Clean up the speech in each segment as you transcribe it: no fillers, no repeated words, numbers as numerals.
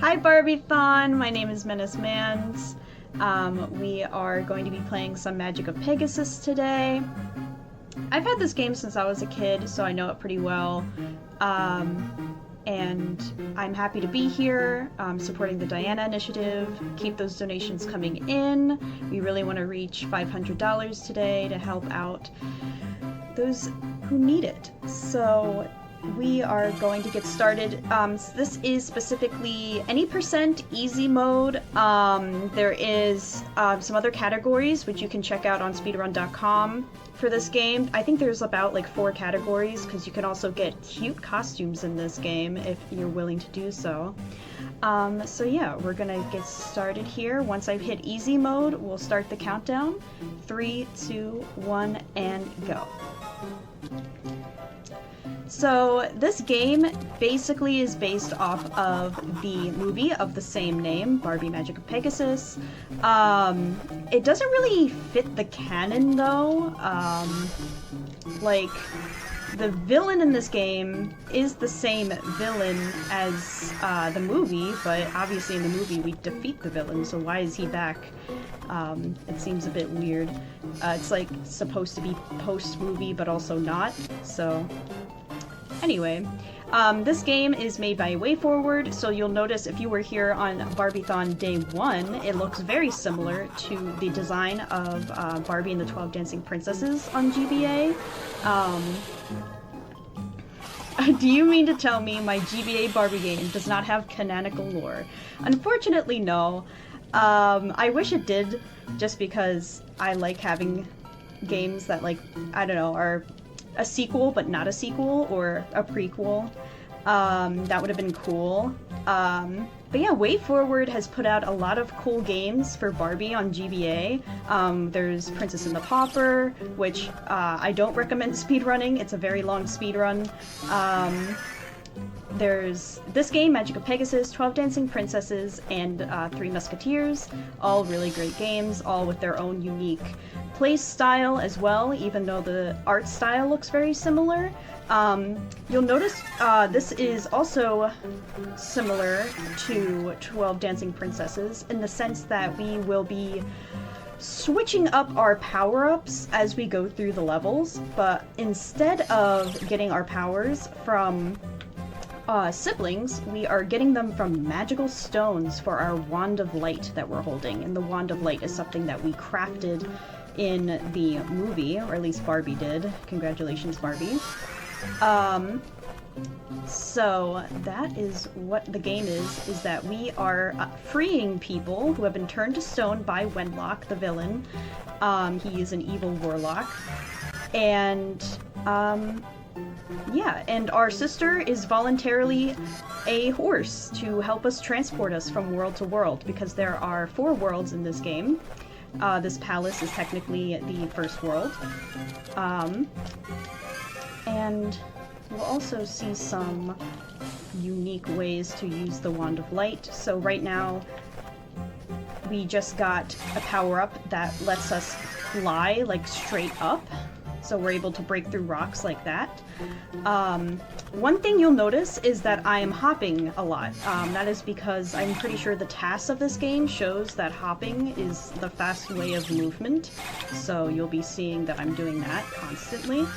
Hi Barbiethon, my name is MenaceMandz. We are going to be playing some Magic of Pegasus today. I've had this game since I was a kid, so I know it pretty well. And I'm happy to be here, supporting the Diana Initiative. Keep those donations coming in. We really want to reach $500 today to help out those who need it. So we are going to get started. This is specifically any percent easy mode. There is some other categories which you can check out on speedrun.com for this game. I think there's about like 4 categories because you can also get cute costumes in this game if you're willing to do so. So yeah, we're gonna get started here. Once I've hit easy mode, we'll start the countdown. 3, 2, 1, and go. So this game basically is based off of the movie of the same name, Barbie Magic of Pegasus. It doesn't really fit the canon though. Like, the villain in this game is the same villain as the movie, but obviously in the movie we defeat the villain, so why is he back? It seems a bit weird. It's like supposed to be post-movie, but also not, so... Anyway, this game is made by WayForward, so you'll notice if you were here on Barbiethon Day 1, it looks very similar to the design of Barbie and the 12 Dancing Princesses on GBA. Do you mean to tell me my GBA Barbie game does not have canonical lore? Unfortunately, no. I wish it did, just because I like having games that, like, I don't know, are a sequel but not a sequel, or a prequel. That would have been cool. But yeah, WayForward has put out a lot of cool games for Barbie on GBA. There's Princess and the Pauper, which I don't recommend speedrunning. It's a very long speedrun. There's this game, Magic of Pegasus, 12 Dancing Princesses, and 3 Musketeers. All really great games, all with their own unique play style as well, even though the art style looks very similar. You'll notice this is also similar to 12 Dancing Princesses in the sense that we will be switching up our power-ups as we go through the levels, but instead of getting our powers from siblings, we are getting them from magical stones for our Wand of Light that we're holding. And the Wand of Light is something that we crafted in the movie, or at least Barbie did. Congratulations, Barbie. So that is what the game is that we are freeing people who have been turned to stone by Wenlock, the villain. He is an evil warlock. And, yeah, and our sister is voluntarily a horse to help us transport us from world to world, because there are 4 worlds in this game. This palace is technically the first world. And we'll also see some unique ways to use the Wand of Light. So right now, we just got a power-up that lets us fly, like, straight up. So we're able to break through rocks like that. One thing you'll notice is that I am hopping a lot. That is because I'm pretty sure the TAS of this game shows that hopping is the fast way of movement. So you'll be seeing that I'm doing that constantly.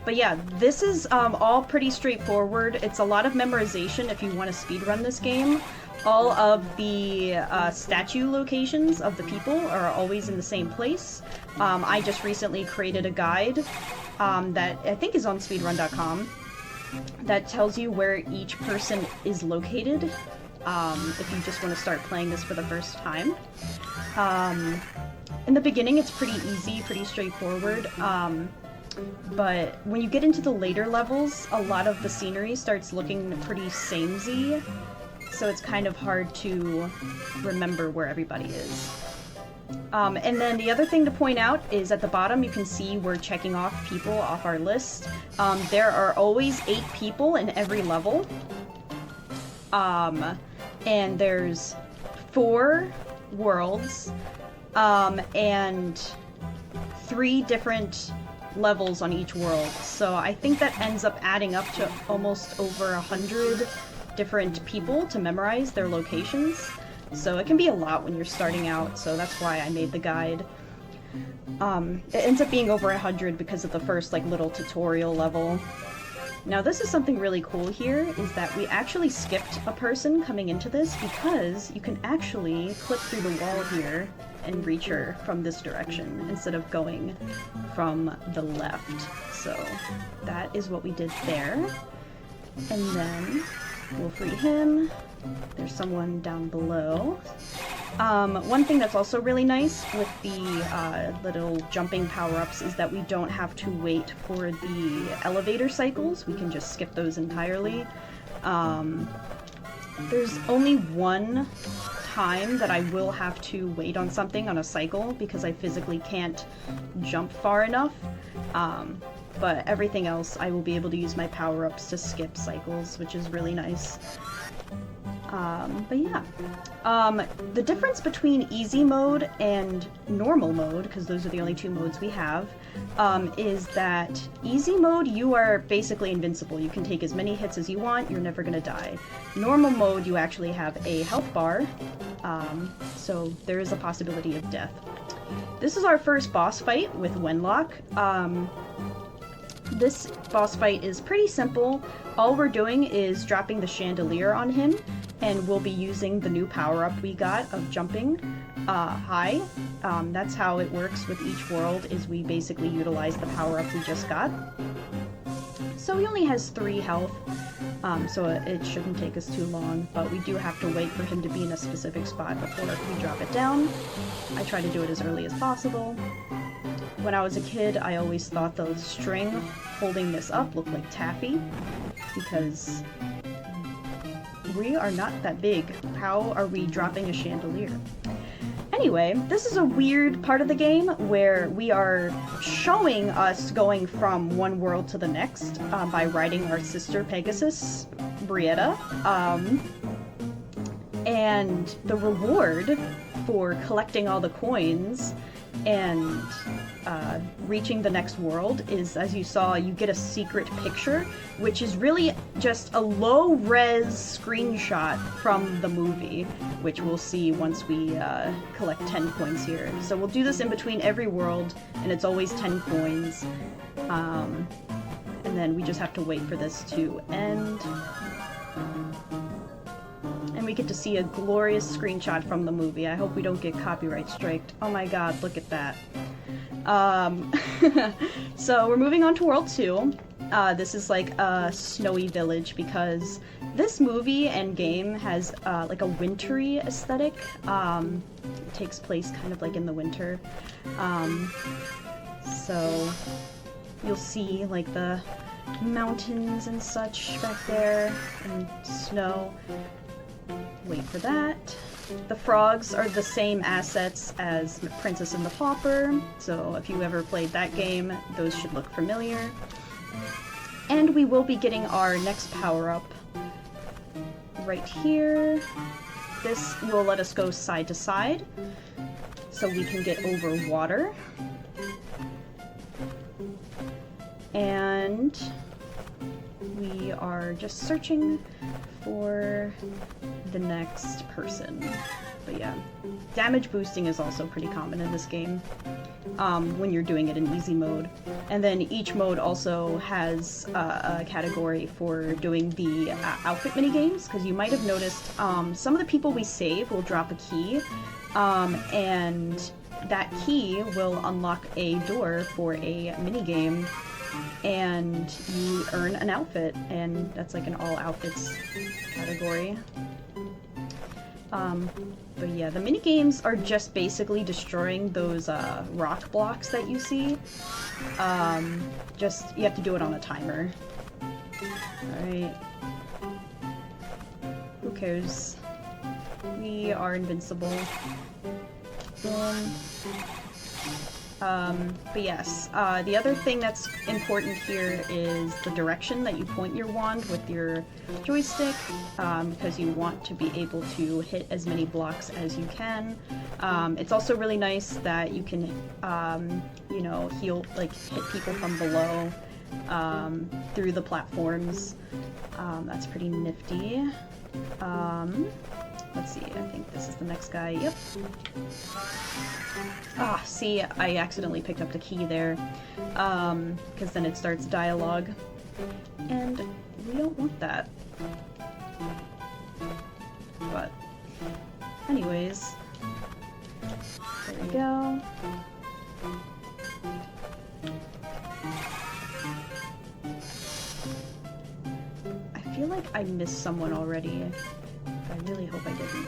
But yeah, this is all pretty straightforward. It's a lot of memorization if you want to speedrun this game. All of the statue locations of the people are always in the same place. I just recently created a guide that I think is on speedrun.com that tells you where each person is located if you just want to start playing this for the first time. In the beginning it's pretty easy, pretty straightforward. But when you get into the later levels, a lot of the scenery starts looking pretty samey. So it's kind of hard to remember where everybody is. And then the other thing to point out is at the bottom you can see we're checking off people off our list. There are always 8 people in every level. And there's 4 worlds, and 3 different levels on each world. So I think that ends up adding up to almost over 100 different people to memorize their locations. So it can be a lot when you're starting out, so that's why I made the guide. It ends up being over 100 because of the first like little tutorial level. Now this is something really cool here, is that we actually skipped a person coming into this because you can actually clip through the wall here and reach her from this direction instead of going from the left. So that is what we did there. And then we'll free him. There's someone down below. One thing that's also really nice with the little jumping power-ups is that we don't have to wait for the elevator cycles. We can just skip those entirely. There's only one time that I will have to wait on something on a cycle because I physically can't jump far enough. But everything else I will be able to use my power-ups to skip cycles, which is really nice. But yeah. The difference between easy mode and normal mode, because those are the only two modes we have, is that easy mode, you are basically invincible. You can take as many hits as you want, you're never gonna die. Normal mode, you actually have a health bar, so there is a possibility of death. This is our first boss fight with Wenlock. This boss fight is pretty simple. All we're doing is dropping the chandelier on him, and we'll be using the new power-up we got of jumping high. That's how it works with each world, is we basically utilize the power-up we just got. So he only has 3 health, so it shouldn't take us too long, but we do have to wait for him to be in a specific spot before we drop it down. I try to do it as early as possible. When I was a kid, I always thought the string holding this up looked like taffy, because we are not that big. How are we dropping a chandelier? Anyway, this is a weird part of the game where we are showing us going from one world to the next by riding our sister Pegasus, Brietta. And the reward for collecting all the coins and reaching the next world is, as you saw, you get a secret picture, which is really just a low-res screenshot from the movie, which we'll see once we collect 10 coins here. So we'll do this in between every world, and it's always 10 coins. And then we just have to wait for this to end. And we get to see a glorious screenshot from the movie. I hope we don't get copyright striked. Oh my god, look at that. So we're moving on to World 2. This is like a snowy village because this movie and game has like a wintry aesthetic. It takes place kind of like in the winter. So you'll see like the mountains and such back there and snow. Wait for that. The frogs are the same assets as Princess and the Pauper, so if you ever played that game, those should look familiar. And we will be getting our next power-up right here. This will let us go side to side, so we can get over water. And we are just searching for the next person. But yeah, damage boosting is also pretty common in this game when you're doing it in easy mode. And then each mode also has a category for doing the outfit minigames, because you might have noticed some of the people we save will drop a key, and that key will unlock a door for a minigame, and you earn an outfit, and that's like an all outfits category. But yeah, the minigames are just basically destroying those rock blocks that you see. Just, you have to do it on a timer. Alright. Who cares? We are invincible. But yes, the other thing that's important here is the direction that you point your wand with your joystick, because you want to be able to hit as many blocks as you can. It's also really nice that you can, you know, hit people from below. through the platforms. That's pretty nifty. Let's see, I think this is the next guy. Yep. Ah, see, I accidentally picked up the key there, because then it starts dialogue, and we don't want that. But, anyways, there we go. I feel like I missed someone already. I really hope I didn't.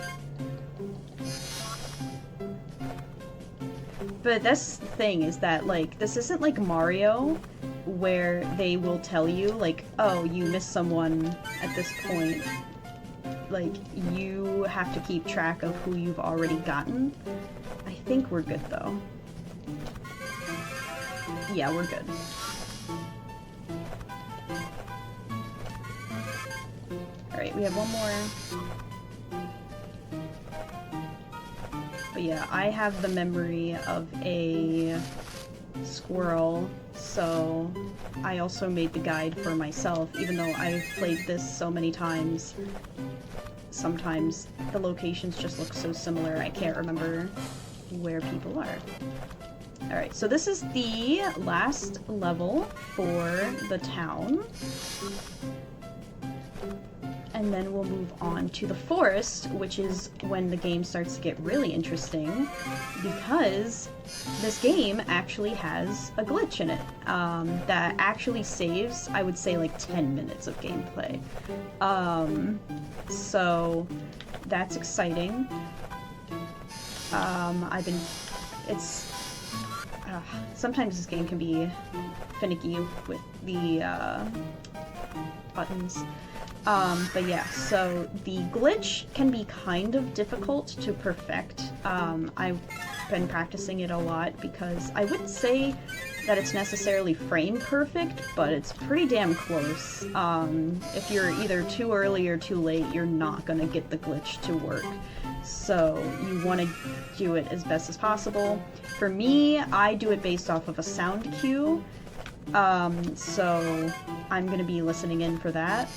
But that's the thing, is that, like, this isn't like Mario, where they will tell you, like, oh, you missed someone at this point. Like, you have to keep track of who you've already gotten. I think we're good, though. Yeah, we're good. Alright, we have one more. But yeah, I have the memory of a squirrel, so I also made the guide for myself, even though I've played this so many times. Sometimes the locations just look so similar, I can't remember where people are. Alright, so this is the last level for the town. And then we'll move on to the forest, which is when the game starts to get really interesting, because this game actually has a glitch in it that actually saves, I would say, like 10 minutes of gameplay. So that's exciting. Sometimes this game can be finicky with the buttons. But yeah, so the glitch can be kind of difficult to perfect. I've been practicing it a lot because I wouldn't say that it's necessarily frame perfect, but it's pretty damn close. If you're either too early or too late, you're not gonna get the glitch to work. So you want to do it as best as possible. For me, I do it based off of a sound cue. So I'm gonna be listening in for that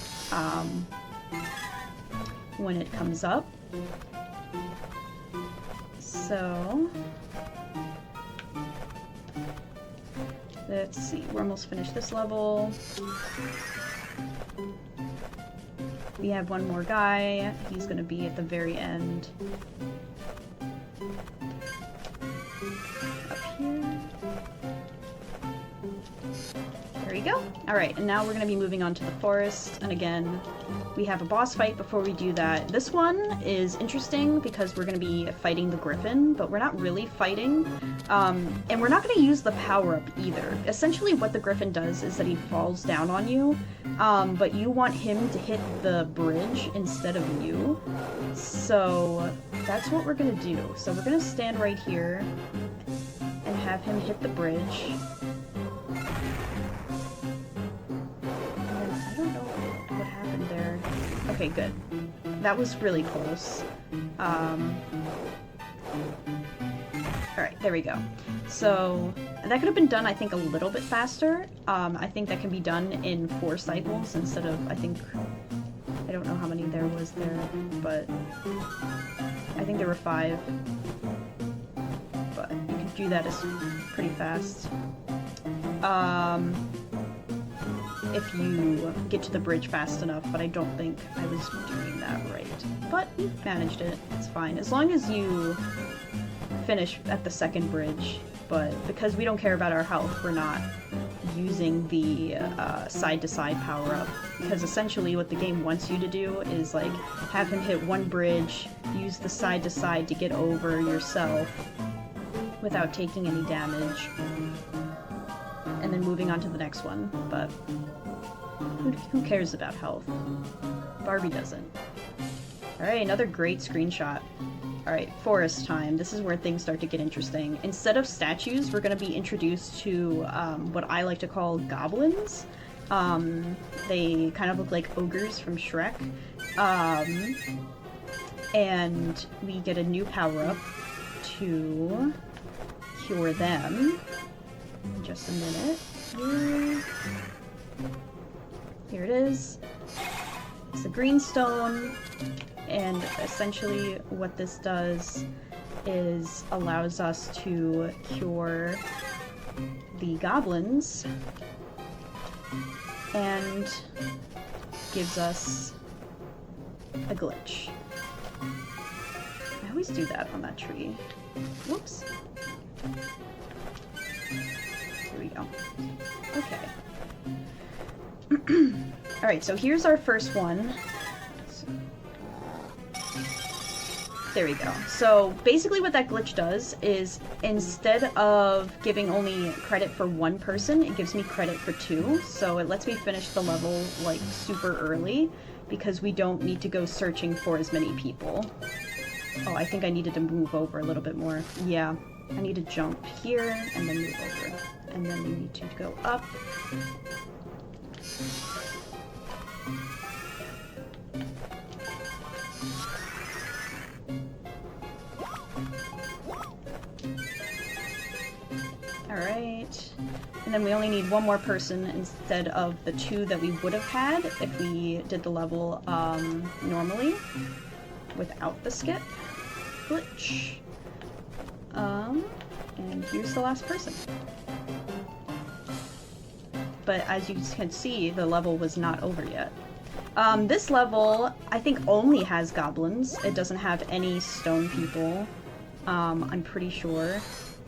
when it comes up. So let's see, we're almost finished this level. We have one more guy. He's gonna be at the very end. Up here. There we go. Alright, and now we're gonna be moving on to the forest, and again, we have a boss fight before we do that. This one is interesting because we're gonna be fighting the griffin, but we're not really fighting, and we're not gonna use the power-up either. Essentially what the griffin does is that he falls down on you, but you want him to hit the bridge instead of you, so that's what we're gonna do. So we're gonna stand right here and have him hit the bridge. Okay, good. That was really close. Alright, there we go. So, that could have been done, I think, a little bit faster. I think that can be done in 4 cycles instead of, I don't know how many there was there, but I think there were 5. But you can do that as pretty fast. If you get to the bridge fast enough, but I don't think I was doing that right. But we managed it. It's fine. As long as you finish at the second bridge, but because we don't care about our health, we're not using the side-to-side power-up, because essentially what the game wants you to do is, like, have him hit one bridge, use the side-to-side to get over yourself without taking any damage, and then moving on to the next one, but who cares about health? Barbie doesn't. Alright, another great screenshot. Alright, forest time. This is where things start to get interesting. Instead of statues, we're going to be introduced to what I like to call goblins. They kind of look like ogres from Shrek. And we get a new power-up to cure them. In just a minute. is. It's a green stone, and essentially what this does is allows us to cure the goblins and gives us a glitch. I always do that on that tree. Whoops. Here we go. Okay. Alright, so here's our first one. There we go. So basically what that glitch does is instead of giving only credit for one person, it gives me credit for two. So it lets me finish the level like super early because we don't need to go searching for as many people. Oh, I think I needed to move over a little bit more. Yeah, I need to jump here and then move over. And then we need to go up. Alright, and then we only need one more person instead of the two that we would have had if we did the level normally without the skip glitch. And here's the last person. But as you can see, the level was not over yet. This level, I think, only has goblins. It doesn't have any stone people, I'm pretty sure.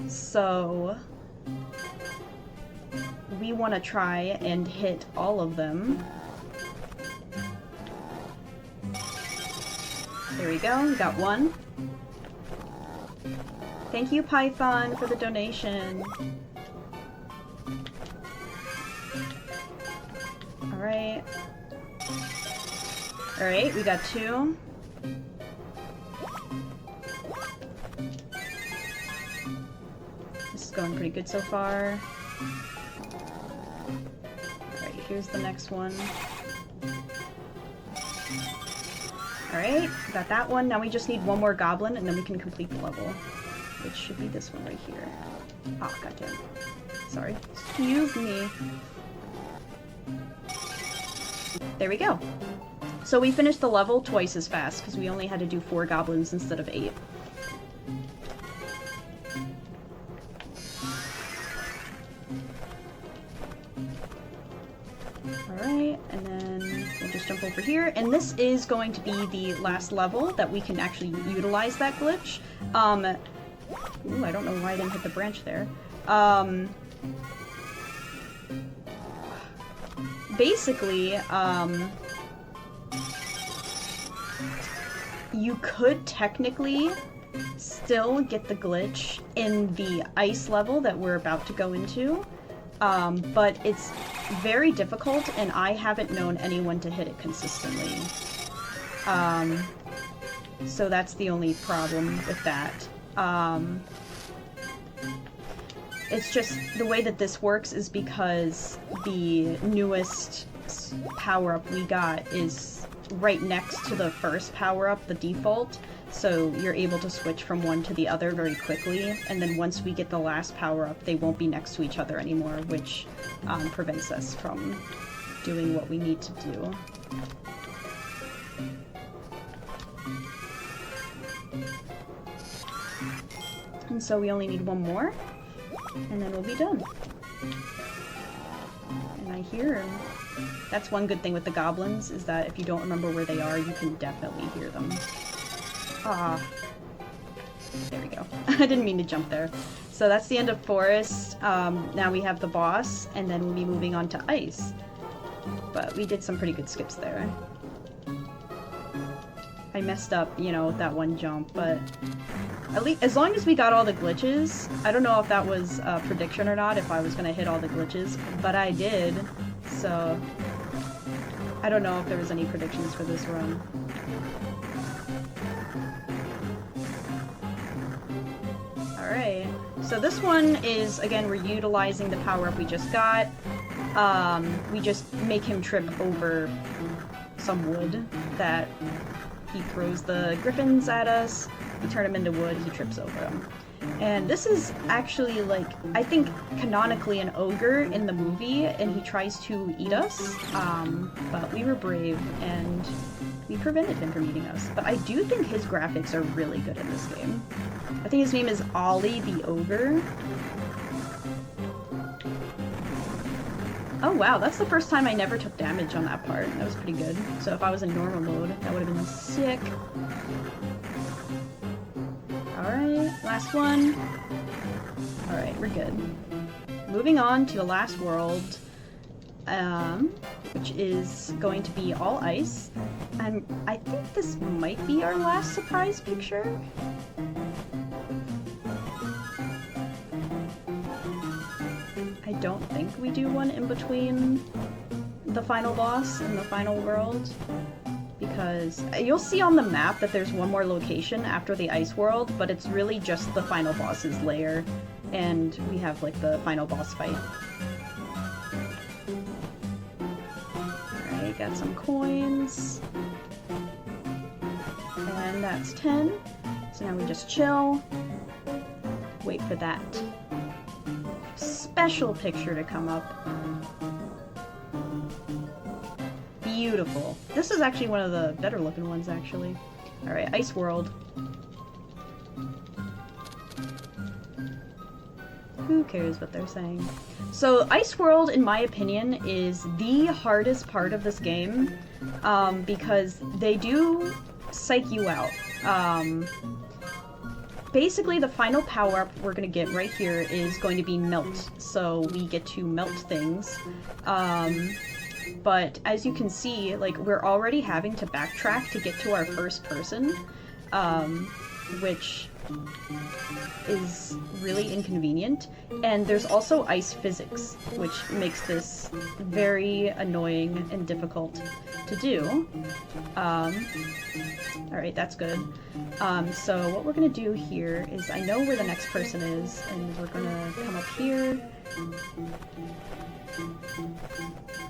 So we want to try and hit all of them. There we go, we got one. Thank you, Python, for the donation. Alright. Alright, we got two. This is going pretty good so far. Alright, here's the next one. Alright, got that one. Now we just need one more goblin and then we can complete the level. Which should be this one right here. Ah, oh, goddamn. Sorry. Excuse me. There we go. So we finished the level twice as fast because we only had to do 4 goblins instead of 8. Alright, and then we'll just jump over here. And this is going to be the last level that we can actually utilize that glitch. Ooh, I don't know why I didn't hit the branch there. Basically, you could technically still get the glitch in the ice level that we're about to go into, but it's very difficult and I haven't known anyone to hit it consistently. So that's the only problem with that. It's just the way that this works is because the newest power-up we got is right next to the first power-up, the default, so you're able to switch from one to the other very quickly, and then once we get the last power-up, they won't be next to each other anymore, which prevents us from doing what we need to do. And so we only need one more, and then we'll be done. And I hear him. That's one good thing with the goblins, is that if you don't remember where they are, you can definitely hear them. Ah. There we go. I didn't mean to jump there. So that's the end of Forest. Now we have the boss, and then we'll be moving on to Ice. But we did some pretty good skips there. I messed up, you know, that one jump, but at least as long as we got all the glitches, I don't know if that was a prediction or not, if I was gonna hit all the glitches, but I did, so I don't know if there was any predictions for this run. Alright, so this one is, again, we're utilizing the power-up we just got. We just make him trip over some wood that he throws the griffins at us, we turn him into wood, he trips over them. And this is actually, like, I think canonically an ogre in the movie, and he tries to eat us, but we were brave, and we prevented him from eating us. But I do think his graphics are really good in this game. I think his name is Ollie the Ogre. Oh wow, that's the first time I never took damage on that part. That was pretty good. So if I was in normal mode, that would have been sick. Alright, last one. Alright, we're good. Moving on to the last world, which is going to be all ice. And I think this might be our last surprise picture. I don't think we do one in between the final boss and the final world, because you'll see on the map that there's one more location after the ice world, but it's really just the final boss's lair, and we have like the final boss fight. Alright, got some coins. And that's 10. So now we just chill. Wait for that special picture to come up. Beautiful. This is actually one of the better looking ones, actually. Alright, Ice World. Who cares what they're saying? So, Ice World, in my opinion, is the hardest part of this game, because they do psych you out. Basically, the final power-up we're gonna get right here is going to be Melt, so we get to melt things. But as you can see, like, we're already having to backtrack to get to our first person, which is really inconvenient. And there's also ice physics, which makes this very annoying and difficult to do. Alright, that's good. So what we're gonna do here is, I know where the next person is, and we're gonna come up here.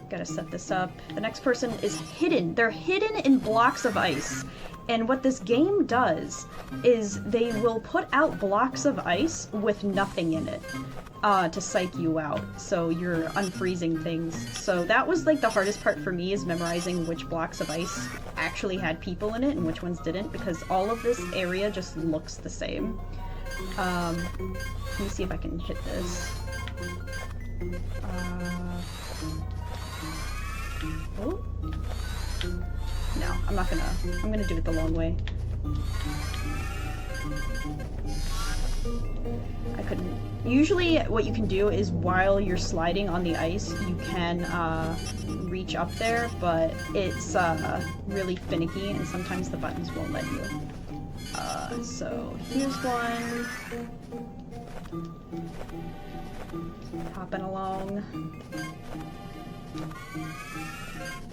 Gotta set this up. The next person is hidden. They're hidden in blocks of ice. And what this game does is they will put out blocks of ice with nothing in it to psych you out. So you're unfreezing things. So that was like the hardest part for me, is memorizing which blocks of ice actually had people in it and which ones didn't, because all of this area just looks the same. Let me see if I can hit this. Oh. No, I'm gonna do it the long way. I couldn't. Usually what you can do is, while you're sliding on the ice, you can reach up there, but it's really finicky, and sometimes the buttons won't let you. So here's one. Hopping along.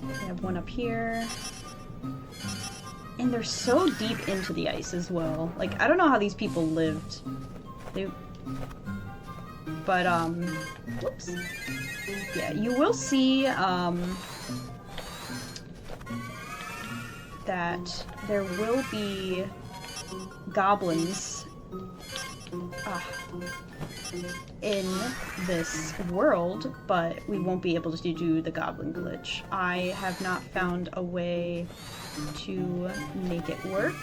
We have one up here. And they're so deep into the ice as well. Like, I don't know how these people lived. But, whoops. Yeah, you will see, that there will be goblins in this world, but we won't be able to do the goblin glitch. I have not found a way to make it work.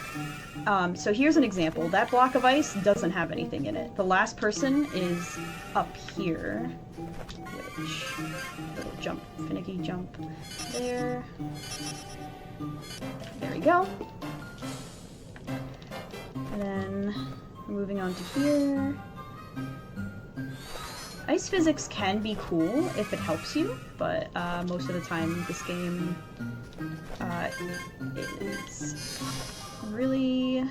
So here's an example. That block of ice doesn't have anything in it. The last person is up here, which, little jump, finicky jump there. There we go. And then moving on to here. Ice physics can be cool if it helps you, but most of the time this game is really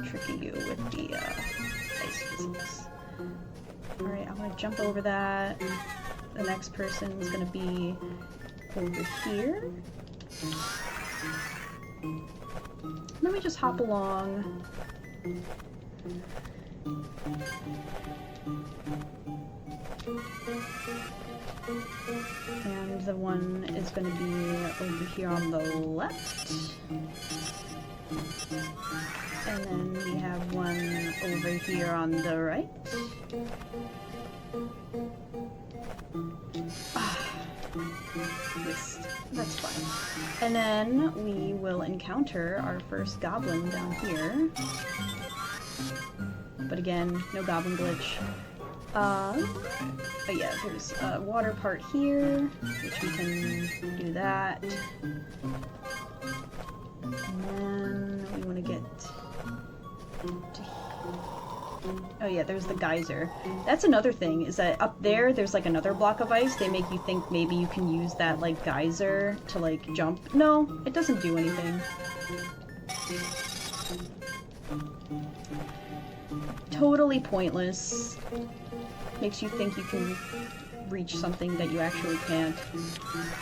tricky you with the ice physics. Alright, I'm gonna jump over that. The next person is gonna be over here. Let me just hop along. And the one is going to be over here on the left. And then we have one over here on the right. Missed. That's fine. And then we will encounter our first goblin down here. But again, no goblin glitch. Oh yeah, there's a water part here, which we can do that. And then we want to get to... Oh yeah, there's the geyser. That's another thing, is that up there's like another block of ice. They make you think maybe you can use that like geyser to like jump. No, it doesn't do anything. Totally pointless. Makes you think you can reach something that you actually can't.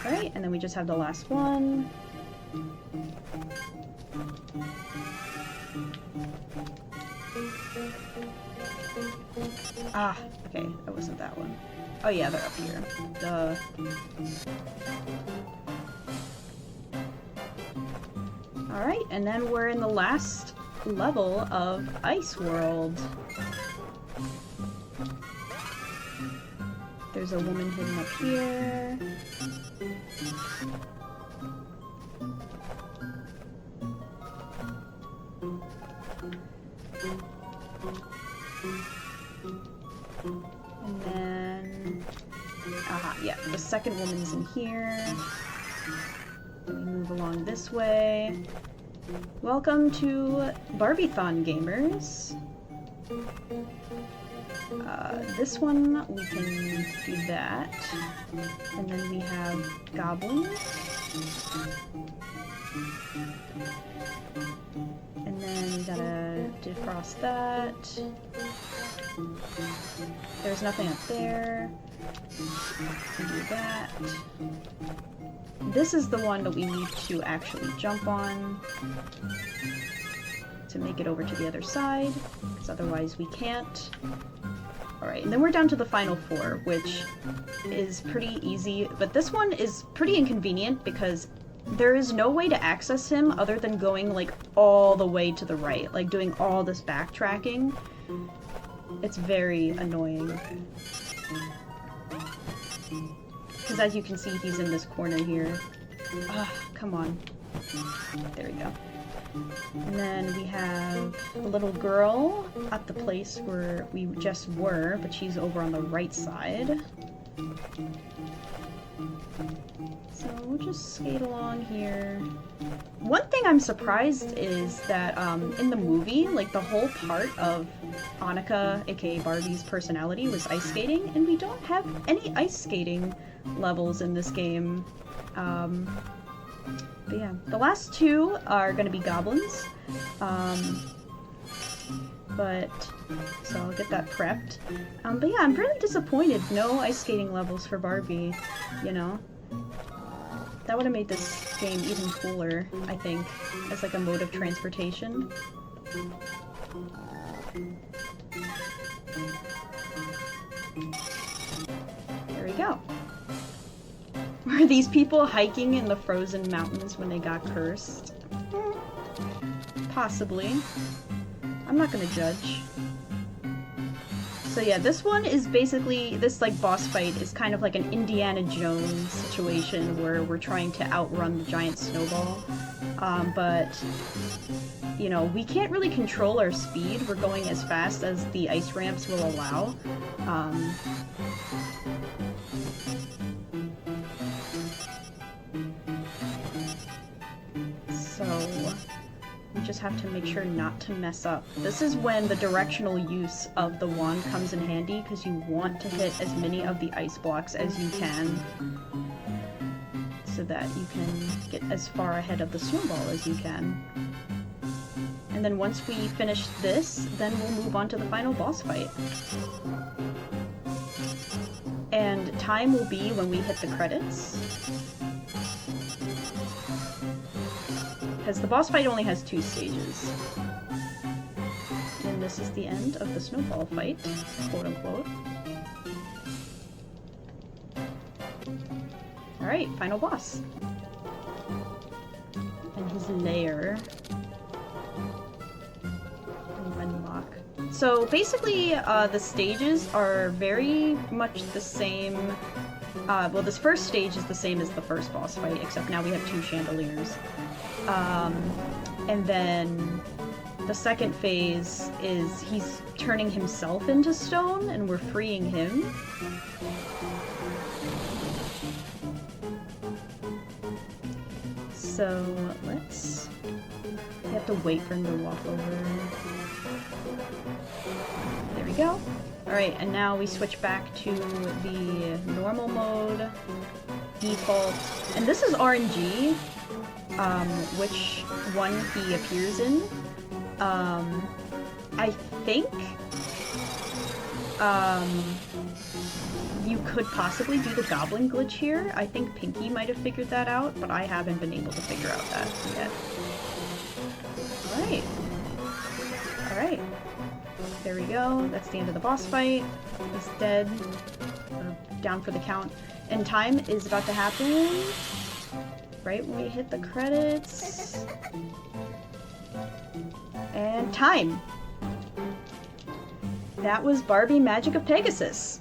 Alright, and then we just have the last one. Ah, okay, that wasn't that one. Oh yeah, they're up here. Duh. Alright, and then we're in the last level of Ice World. There's a woman hidden up here. And then... aha, yeah, the second woman's in here. Then we move along this way. Welcome to Barbiethon, gamers. This one, we can do that. And then we have goblins. And then we gotta defrost that. There's nothing up there. We can do that. This is the one that we need to actually jump on to make it over to the other side, because otherwise we can't. Alright, and then we're down to the final four, which is pretty easy, but this one is pretty inconvenient because there is no way to access him other than going, like, all the way to the right, like doing all this backtracking. It's very annoying. Because as you can see, he's in this corner here. Ah, come on. There we go. And then we have a little girl at the place where we just were, but she's over on the right side. So we'll just skate along here. One thing I'm surprised is that in the movie, like the whole part of Annika, aka Barbie's personality, was ice skating, and we don't have any ice skating levels in this game. But yeah, the last two are gonna be goblins. So I'll get that prepped. But yeah, I'm really disappointed. No ice skating levels for Barbie, you know? That would have made this game even cooler, I think, as like a mode of transportation. There we go. Were these people hiking in the frozen mountains when they got cursed? Possibly. I'm not gonna judge. So yeah, this one is basically, this like boss fight is kind of like an Indiana Jones situation where we're trying to outrun the giant snowball. But, you know, we can't really control our speed. We're going as fast as the ice ramps will allow. Just have to make sure not to mess up. This is when the directional use of the wand comes in handy, because you want to hit as many of the ice blocks as you can so that you can get as far ahead of the snowball as you can. And then once we finish this, then we'll move on to the final boss fight. And time will be when we hit the credits. Because the boss fight only has 2 stages. And this is the end of the snowball fight, quote unquote. Alright, final boss. And his lair. So basically, the stages are very much the same. Well, this first stage is the same as the first boss fight, except now we have 2 chandeliers. And then the second phase is he's turning himself into stone, and we're freeing him. So let's... We have to wait for him to walk over. There we go. Alright, and now we switch back to the normal mode, default, and this is RNG, which one he appears in. I think, you could possibly do the goblin glitch here. I think Pinky might have figured that out, but I haven't been able to figure out that yet. Alright. Alright. There we go. That's the end of the boss fight. He's dead. Down for the count. And time is about to happen. Right when we hit the credits. And time! That was Barbie Magic of Pegasus.